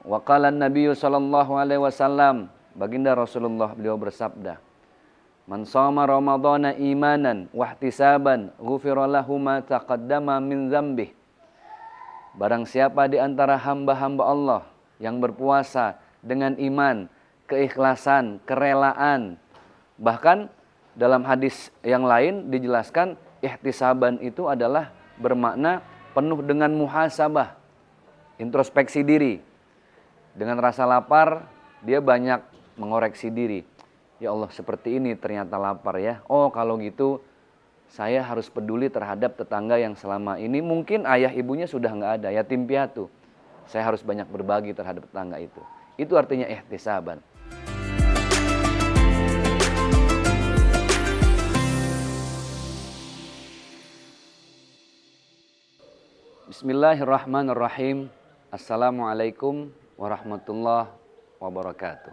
Wa qala an-nabiy sallallahu alaihi wasallam, baginda Rasulullah beliau bersabda, "Man shoma ramadhana imanan wa ihtisaban, ghufira lahu ma taqaddama min dzambih." Barang siapa di antara hamba-hamba Allah yang berpuasa dengan iman, keikhlasan, kerelaan, bahkan dalam hadis yang lain dijelaskan ihtisaban itu adalah bermakna penuh dengan muhasabah, introspeksi diri. Dengan rasa lapar, dia banyak mengoreksi diri. Ya Allah, seperti ini ternyata lapar ya. Oh, kalau gitu saya harus peduli terhadap tetangga yang selama ini mungkin ayah ibunya sudah nggak ada, yatim piatu. Saya harus banyak berbagi terhadap tetangga itu. Itu artinya ihtisaban. Bismillahirrahmanirrahim. Assalamualaikum warahmatullahi wabarakatuh.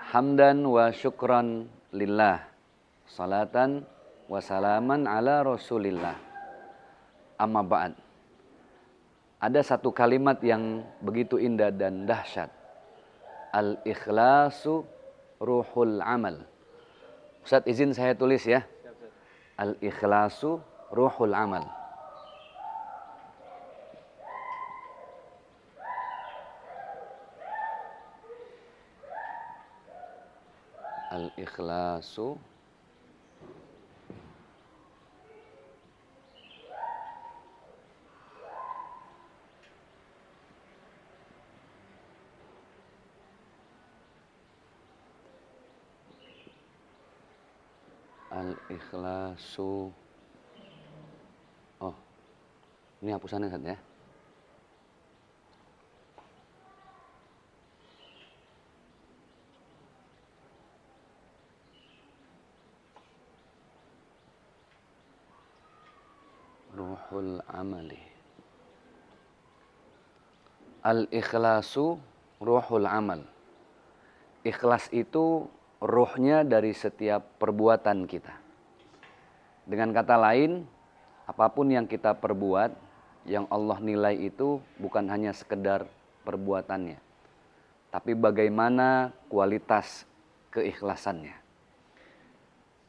Hamdan wa syukran lillah. Salatan wa salaman ala rasulillah. Amma ba'd. Ada satu kalimat yang begitu indah dan dahsyat. Al-ikhlasu ruhul amal. Ustaz izin saya tulis ya. Al-ikhlasu ruhul amal. Al-ikhlasu Al-ikhlasu. Oh, ini hapusannya Ustaz ya. Ruhul amali. Al-ikhlasu ruhul amal. Ikhlas itu ruhnya dari setiap perbuatan kita. Dengan kata lain, apapun yang kita perbuat, yang Allah nilai itu bukan hanya sekedar perbuatannya, tapi bagaimana kualitas keikhlasannya.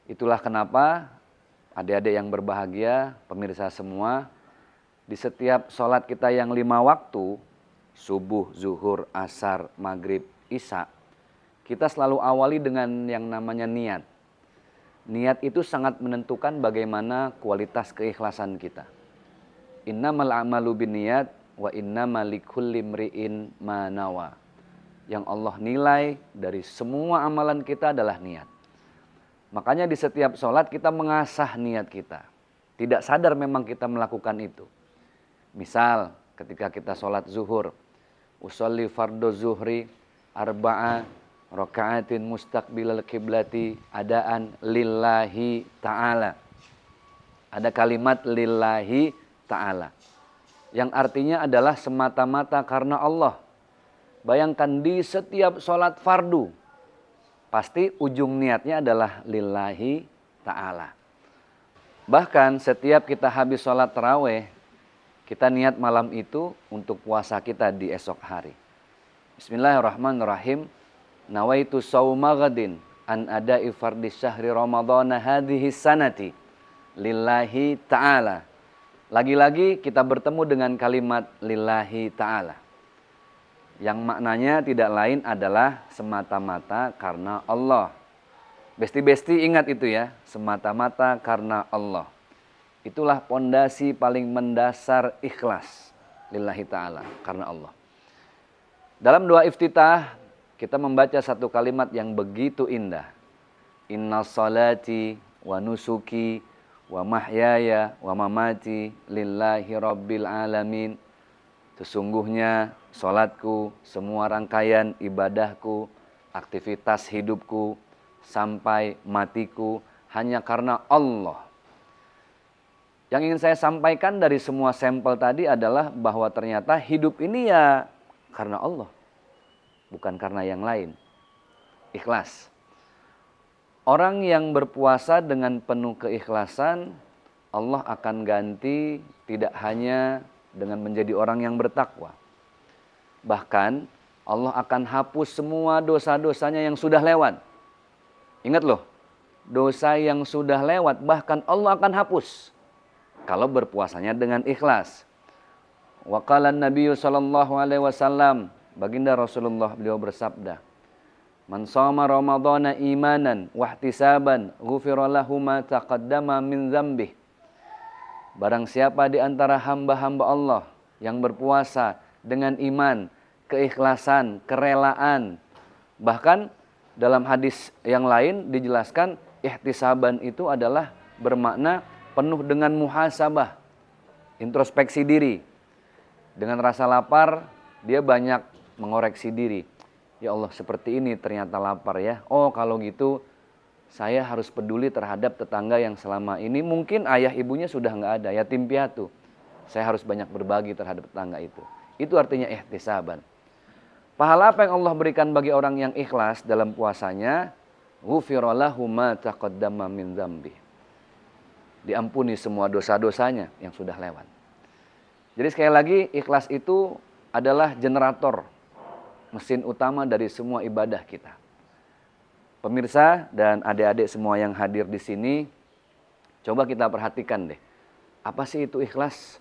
Itulah kenapa adik-adik yang berbahagia, pemirsa semua, di setiap sholat kita yang 5 waktu, subuh, zuhur, asar, maghrib, isya, kita selalu awali dengan yang namanya niat. Niat itu sangat menentukan bagaimana kualitas keikhlasan kita. Innamal a'malu binniyat wa innamal likulli imri'in ma nawa. Yang Allah nilai dari semua amalan kita adalah niat. Makanya di setiap sholat kita mengasah niat kita. Tidak sadar memang kita melakukan itu. Misal ketika kita sholat zuhur, usolli fardu zuhri arba'a raka'atin mustaqbilal kiblati adaan lillahi ta'ala. Ada kalimat lillahi ta'ala yang artinya adalah semata-mata karena Allah. Bayangkan di setiap sholat fardu, pasti ujung niatnya adalah lillahi ta'ala. Bahkan setiap kita habis sholat tarawih, kita niat malam itu untuk puasa kita di esok hari. Bismillahirrahmanirrahim. Nawaitu sawma ghadin an ada'i fardis syahri ramadhana hadhihi sanati lillahi ta'ala. Lagi-lagi kita bertemu dengan kalimat lillahi ta'ala, yang maknanya tidak lain adalah semata-mata karena Allah. Besti-besti ingat itu ya, semata-mata karena Allah. Itulah pondasi paling mendasar ikhlas, lillahi ta'ala, karena Allah. Dalam doa iftitah, kita membaca satu kalimat yang begitu indah. Inna salati wa nusuki wa mahyaya wa mamati lillahi rabbil alamin. Sesungguhnya salatku, semua rangkaian ibadahku, aktivitas hidupku, sampai matiku hanya karena Allah. Yang ingin saya sampaikan dari semua sampel tadi adalah bahwa ternyata hidup ini ya karena Allah, bukan karena yang lain. Ikhlas. Orang yang berpuasa dengan penuh keikhlasan, Allah akan ganti tidak hanya dengan menjadi orang yang bertakwa. Bahkan Allah akan hapus semua dosa-dosanya yang sudah lewat. Ingat loh, dosa yang sudah lewat bahkan Allah akan hapus kalau berpuasanya dengan ikhlas. Wa qala an-nabiy sallallahu alaihi wasallam, baginda Rasulullah beliau bersabda, "Man shoma ramadhana imanan wa ihtisaban, ghufira lahu ma taqaddama min dzambih." Barang siapa di antara hamba-hamba Allah yang berpuasa dengan iman, keikhlasan, kerelaan, bahkan dalam hadis yang lain dijelaskan ihtisaban itu adalah bermakna penuh dengan muhasabah, introspeksi diri. Dengan rasa lapar, dia banyak mengoreksi diri. Ya Allah, seperti ini ternyata lapar ya. Oh, kalau gitu saya harus peduli terhadap tetangga yang selama ini mungkin ayah ibunya sudah nggak ada, yatim piatu. Saya harus banyak berbagi terhadap tetangga itu. Itu artinya ihtisaban. Pahala apa yang Allah berikan bagi orang yang ikhlas dalam puasanya? Ghufira lahu ma taqaddama min dzambi. Diampuni semua dosa-dosanya yang sudah lewat. Jadi sekali lagi, ikhlas itu adalah generator, mesin utama dari semua ibadah kita. Pemirsa dan adik-adik semua yang hadir di sini, coba kita perhatikan deh. Apa sih itu ikhlas?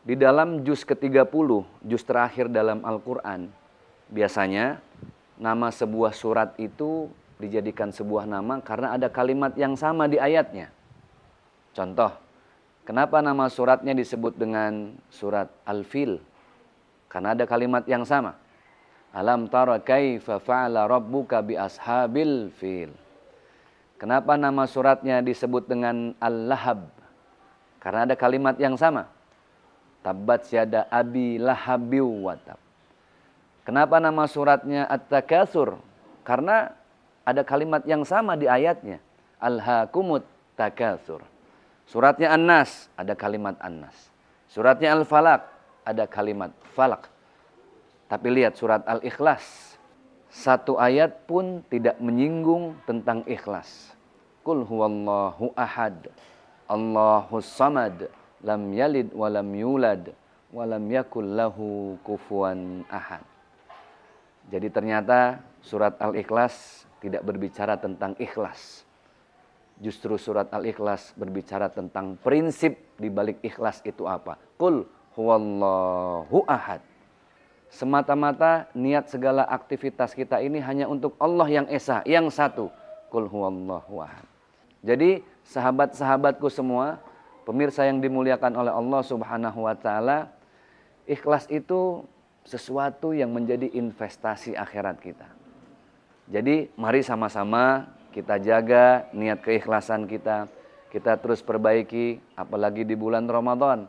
Di dalam juz ke-30, juz terakhir dalam Al-Quran, biasanya nama sebuah surat itu dijadikan sebuah nama karena ada kalimat yang sama di ayatnya. Contoh, kenapa nama suratnya disebut dengan surat Al-Fil? Karena ada kalimat yang sama. Alam tara kaifa fa'ala rabbuka bi ashabil fil. Kenapa nama suratnya disebut dengan Al-Lahab? Karena ada kalimat yang sama. Tabbat yada abi lahabiw watab. Kenapa nama suratnya At-Takatsur? Karena ada kalimat yang sama di ayatnya. Alhaakumut takatsur. Suratnya An-Nas, ada kalimat An-Nas. Suratnya Al-Falaq, ada kalimat Falaq. Tapi lihat surat Al-Ikhlas. Satu ayat pun tidak menyinggung tentang ikhlas. Qul huwallahu ahad, Allahus samad, lam yalid walam yulad, walam yakul lahu kufuwan ahad. Jadi ternyata surat Al-Ikhlas tidak berbicara tentang ikhlas. Justru surat Al-Ikhlas berbicara tentang prinsip di balik ikhlas itu apa. Qul huwallahu ahad. Semata-mata niat segala aktivitas kita ini hanya untuk Allah yang esa, yang satu. Qul huwallahu ahad. Jadi sahabat-sahabatku semua, pemirsa yang dimuliakan oleh Allah Subhanahu wa taala, ikhlas itu sesuatu yang menjadi investasi akhirat kita. Jadi mari sama-sama kita jaga niat keikhlasan kita. Kita terus perbaiki, apalagi di bulan Ramadan.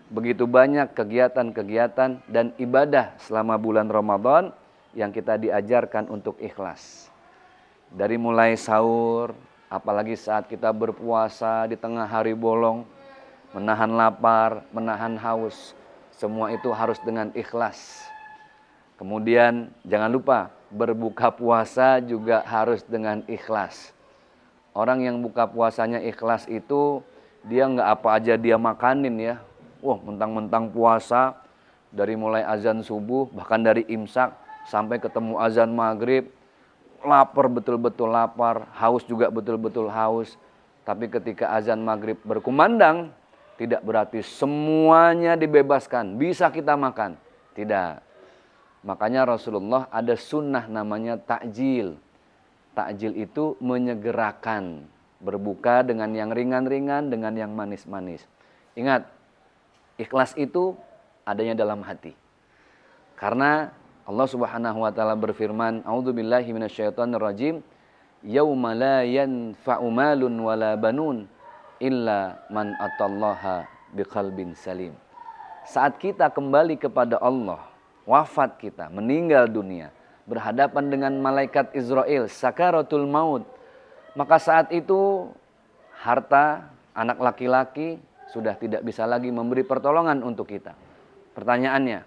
Begitu banyak kegiatan-kegiatan dan ibadah selama bulan Ramadan yang kita diajarkan untuk ikhlas. Dari mulai sahur, apalagi saat kita berpuasa di tengah hari bolong, menahan lapar, menahan haus, semua itu harus dengan ikhlas. Kemudian jangan lupa, berbuka puasa juga harus dengan ikhlas. Orang yang buka puasanya ikhlas itu, dia nggak apa aja dia makanin ya. Wah, mentang-mentang puasa, dari mulai azan subuh, bahkan dari imsak, sampai ketemu azan maghrib, lapar betul-betul lapar, haus juga betul-betul haus. Tapi ketika azan maghrib berkumandang, tidak berarti semuanya dibebaskan, bisa kita makan. Tidak. Makanya Rasulullah ada sunnah namanya takjil. Takjil itu menyegerakan, berbuka dengan yang ringan-ringan, dengan yang manis-manis. Ingat, ikhlas itu adanya dalam hati. Karena Allah Subhanahu wa taala berfirman, "A'udzubillahi minasyaitonirrajim, yauma la yanfa'u malun wala banun illa man atallaha biqalbin salim." Saat kita kembali kepada Allah, wafat kita, meninggal dunia, berhadapan dengan malaikat Israel, sakaratul maut, maka saat itu harta, anak laki-laki sudah tidak bisa lagi memberi pertolongan untuk kita. Pertanyaannya,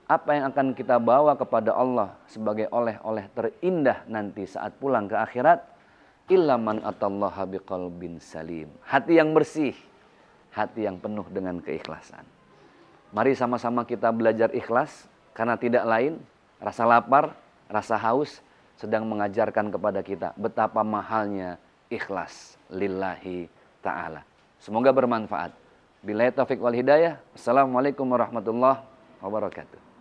apa yang akan kita bawa kepada Allah sebagai oleh-oleh terindah nanti saat pulang ke akhirat? Illa man atallaha biqalbin salim. Hati yang bersih, hati yang penuh dengan keikhlasan. Mari sama-sama kita belajar ikhlas, karena tidak lain rasa lapar, rasa haus sedang mengajarkan kepada kita betapa mahalnya ikhlas lillahi ta'ala. Semoga bermanfaat. Billahi taufiq wal hidayah. Assalamualaikum warahmatullahi wabarakatuh.